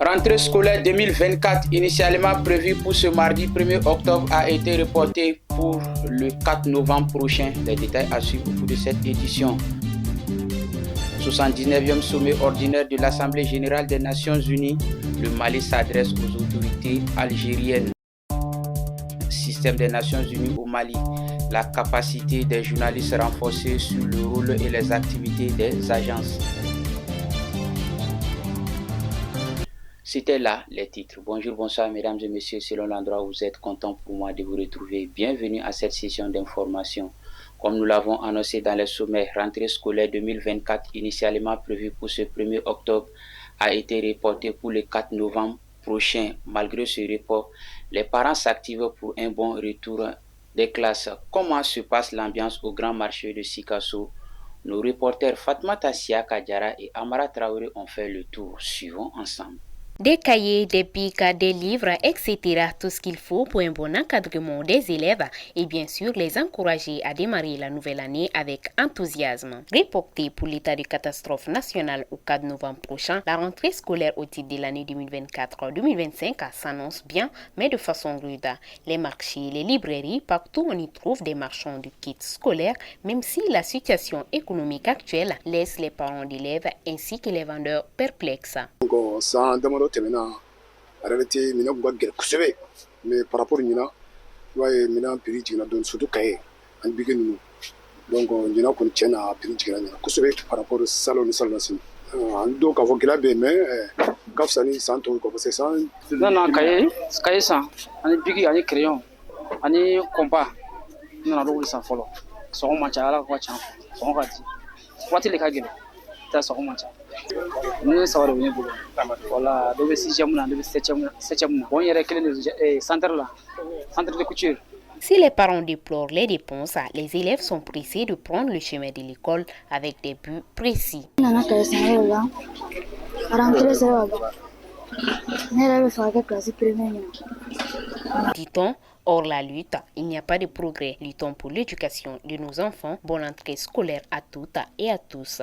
Rentrée scolaire 2024, initialement prévue pour ce mardi 1er octobre, a été reportée pour le 4 novembre prochain. Les détails à suivre au cours de cette édition. 79e sommet ordinaire de l'Assemblée générale des Nations unies. Le Mali s'adresse aux autorités algériennes. Système des Nations unies au Mali. La capacité des journalistes renforcée sur le rôle et les activités des agences. C'était là les titres. Bonjour, bonsoir mesdames et messieurs, selon l'endroit où vous êtes, content pour moi de vous retrouver. Bienvenue à cette session d'information. Comme nous l'avons annoncé dans les sommets, rentrée scolaire 2024, initialement prévue pour ce 1er octobre, a été reportée pour le 4 novembre prochain. Malgré ce report, les parents s'activent pour un bon retour des classes. Comment se passe l'ambiance au grand marché de Sikasso? Nos reporters Fatmata Siaka Diarra et Amara Traoré ont fait le tour. Suivons ensemble. Des cahiers, des pics, des livres, etc. Tout ce qu'il faut pour un bon encadrement des élèves et bien sûr les encourager à démarrer la nouvelle année avec enthousiasme. Reporté pour l'état de catastrophe nationale au 4 novembre prochain, la rentrée scolaire au titre de l'année 2024-2025 s'annonce bien, mais de façon rude. Les marchés, les librairies, partout on y trouve des marchands de kits scolaires, même si la situation économique actuelle laisse les parents d'élèves ainsi que les vendeurs perplexes. Mais par rapport à Nina, Mina Pirijina donne surtout Kaye, and begin. Donc, on a qu'on tient à Pirijina, par rapport au salon de Salvation. Donc, avant qu'il a bien, Kafsani, Santo, comme c'est ça. Non, Kaye, ça, on est bigé, on est crayon, on est compas, non, on a sans follow. Son match à la voix, son rati. What il est Kagel, t'as son match. Nous savons bien. Voilà, devait 6e, devait 7e. On y a les centres là, centre de couture. Si les parents déplorent les dépenses, les élèves sont pressés de prendre le chemin de l'école avec des buts précis. Dit-on, hors la lutte, il n'y a pas de progrès. Luttons pour l'éducation de nos enfants. Bonne entrée scolaire à toutes et à tous.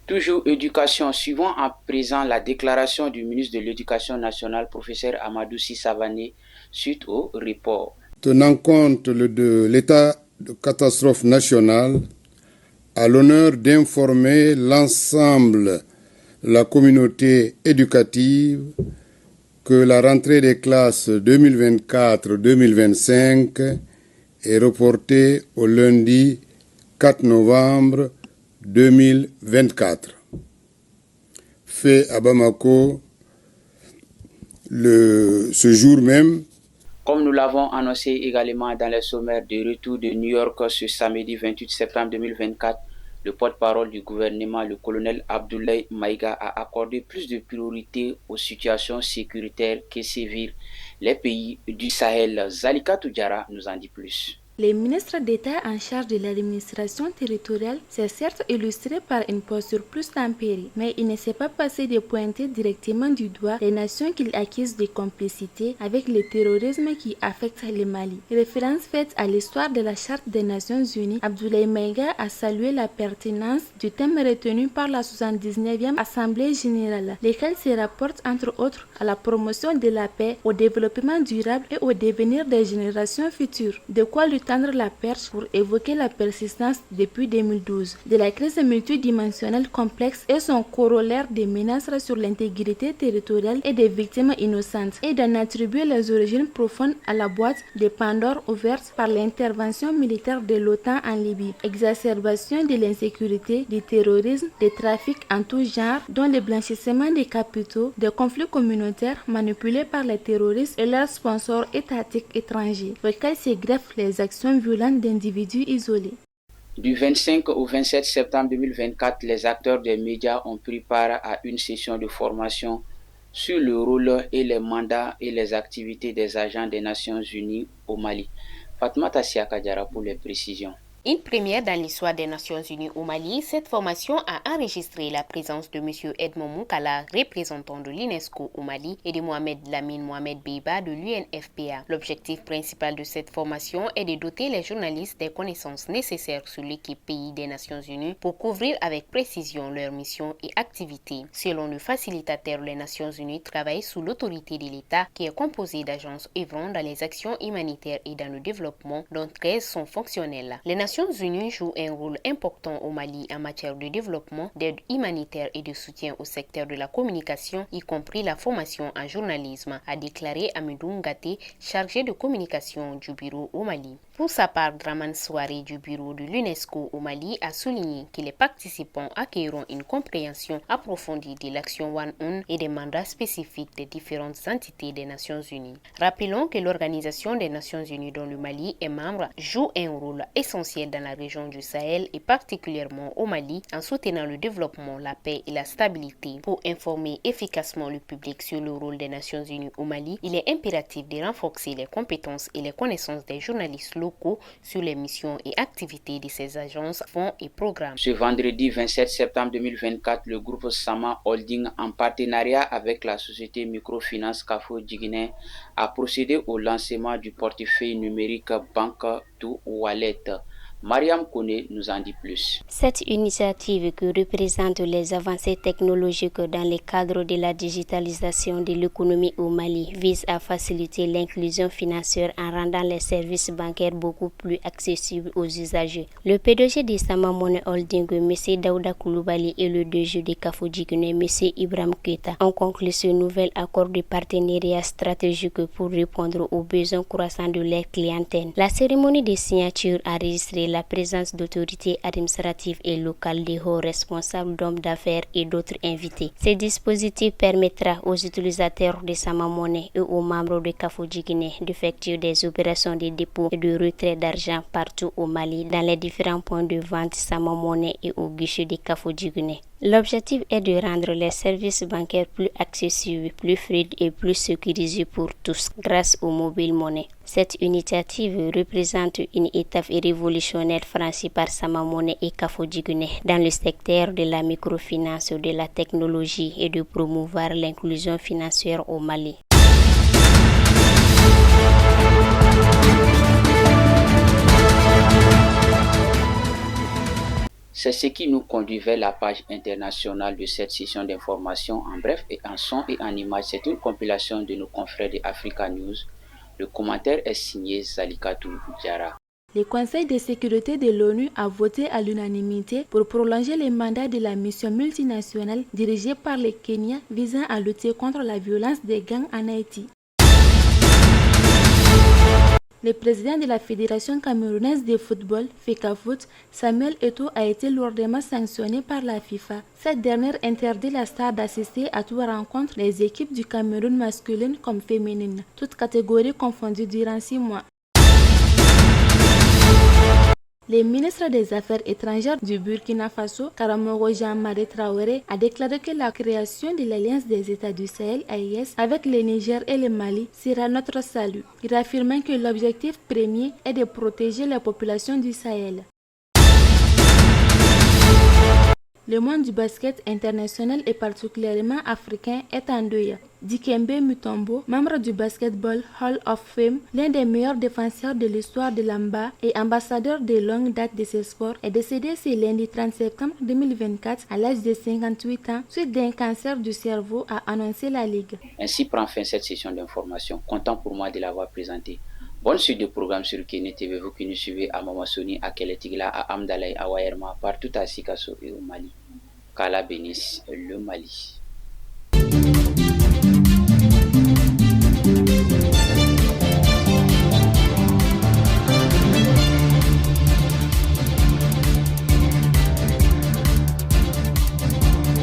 Toujours éducation, suivant à présent la déclaration du ministre de l'Éducation nationale, professeur Amadou Sissavané, suite au report. Tenant compte de l'état de catastrophe nationale, à l'honneur d'informer l'ensemble de la communauté éducative que la rentrée des classes 2024-2025 est reportée au lundi 4 novembre 2024. Fait à Bamako ce jour même. Comme nous l'avons annoncé également dans les sommaires de retour de New York ce samedi 28 septembre 2024, le porte-parole du gouvernement, le colonel Abdoulaye Maïga, a accordé plus de priorité aux situations sécuritaires que sévir les pays du Sahel. Zalika Toudjara nous en dit plus. Le ministre d'État en charge de l'administration territoriale s'est certes illustré par une posture plus tempérée, mais il ne s'est pas passé de pointer directement du doigt les nations qu'il accuse de complicité avec le terrorisme qui affecte le Mali. Référence faite à l'histoire de la Charte des Nations Unies, Abdoulaye Maïga a salué la pertinence du thème retenu par la 79e Assemblée générale, lequel se rapporte entre autres à la promotion de la paix, au développement durable et au devenir des générations futures. De quoi lui tendre la perche pour évoquer la persistance depuis 2012 de la crise multidimensionnelle complexe et son corollaire des menaces sur l'intégrité territoriale et des victimes innocentes, et d'en attribuer les origines profondes à la boîte de Pandore ouverte par l'intervention militaire de l'OTAN en Libye. Exacerbation de l'insécurité, du terrorisme, des trafics en tout genre, dont le blanchissement des capitaux, des conflits communautaires manipulés par les terroristes et leurs sponsors étatiques étrangers, auxquels se greffent les actions violentes d'individus isolés. Du 25 au 27 septembre 2024, les acteurs des médias ont pris part à une session de formation sur le rôle et les mandats et les activités des agents des Nations Unies au Mali. Fatmata Siaka Diarra pour les précisions. Une première dans l'histoire des Nations Unies au Mali, cette formation a enregistré la présence de M. Edmond Moukala, représentant de l'UNESCO au Mali, et de Mohamed Lamine Mohamed Beiba de l'UNFPA. L'objectif principal de cette formation est de doter les journalistes des connaissances nécessaires sur l'équipe pays des Nations Unies pour couvrir avec précision leurs missions et activités. Selon le facilitateur, les Nations Unies travaillent sous l'autorité de l'État qui est composé d'agences œuvrant dans les actions humanitaires et dans le développement, dont 13 sont fonctionnelles. Les Nations Unies jouent un rôle important au Mali en matière de développement, d'aide humanitaire et de soutien au secteur de la communication, y compris la formation en journalisme, a déclaré Amidou Ngate, chargé de communication du bureau au Mali. Pour sa part, Draman Souare du bureau de l'UNESCO au Mali a souligné que les participants accueilleront une compréhension approfondie de l'action One On et des mandats spécifiques des différentes entités des Nations Unies. Rappelons que l'Organisation des Nations Unies dont le Mali est membre joue un rôle essentiel dans la région du Sahel et particulièrement au Mali en soutenant le développement, la paix et la stabilité. Pour informer efficacement le public sur le rôle des Nations Unies au Mali, il est impératif de renforcer les compétences et les connaissances des journalistes locaux sur les missions et activités de ces agences, fonds et programmes. Ce vendredi 27 septembre 2024, le groupe Sama Holding, en partenariat avec la société microfinance Kafo Djigine, a procédé au lancement du portefeuille numérique Banque to Wallet. Mariam Kone nous en dit plus. Cette initiative qui représente les avancées technologiques dans le cadre de la digitalisation de l'économie au Mali vise à faciliter l'inclusion financière en rendant les services bancaires beaucoup plus accessibles aux usagers. Le PDG de Sama Money Holding, M. Daouda Koulibaly, et le DG de Kafo Djigine, M. Ibrahim Keita, ont conclu ce nouvel accord de partenariat stratégique pour répondre aux besoins croissants de leur clientèle. La cérémonie de signature a enregistré la présence d'autorités administratives et locales, de hauts responsables, d'hommes d'affaires et d'autres invités. Ce dispositif permettra aux utilisateurs de Sama Money et aux membres de Kafo Djigine d'effectuer des opérations de dépôt et de retrait d'argent partout au Mali dans les différents points de vente Sama Money et au guichet de Kafo Djigine. L'objectif est de rendre les services bancaires plus accessibles, plus fluides et plus sécurisés pour tous grâce au mobile money. Cette initiative représente une étape révolutionnaire franchie par Sama Money et Kafo Djigine dans le secteur de la microfinance, de la technologie et de promouvoir l'inclusion financière au Mali. C'est ce qui nous conduit vers la page internationale de cette session d'information en bref et en son et en image. C'est une compilation de nos confrères de Africa News. Le commentaire est signé Zalikatou Diara. Le Conseil de sécurité de l'ONU a voté à l'unanimité pour prolonger le mandat de la mission multinationale dirigée par le Kenya visant à lutter contre la violence des gangs en Haïti. Le président de la Fédération camerounaise de football, FECAFOOT, Samuel Eto'o, a été lourdement sanctionné par la FIFA. Cette dernière interdit la star d'assister à toute rencontre des équipes du Cameroun masculine comme féminine, toutes catégories confondues durant 6 mois. Le ministre des Affaires étrangères du Burkina Faso, Karamoko Jean-Marie Traoré, a déclaré que la création de l'Alliance des États du Sahel, AES, avec le Niger et le Mali sera notre salut, réaffirmant que l'objectif premier est de protéger la population du Sahel. Le monde du basket international et particulièrement africain est en deuil. Dikembe Mutombo, membre du Basketball Hall of Fame, l'un des meilleurs défenseurs de l'histoire de l'AMBA et ambassadeur de longue date de ce sport, est décédé ce lundi 30 septembre 2024 à l'âge de 58 ans suite d'un cancer du cerveau, a annoncé la Ligue. Ainsi prend fin cette session d'information. Content pour moi de l'avoir présentée. Bonne suite de programmes sur Kene TV, vous qui nous suivez à Mamasoni, à Keletigla, à Amdalaï, à Wayerma, partout à Sikasso et au Mali. Qu'Allah bénisse le Mali.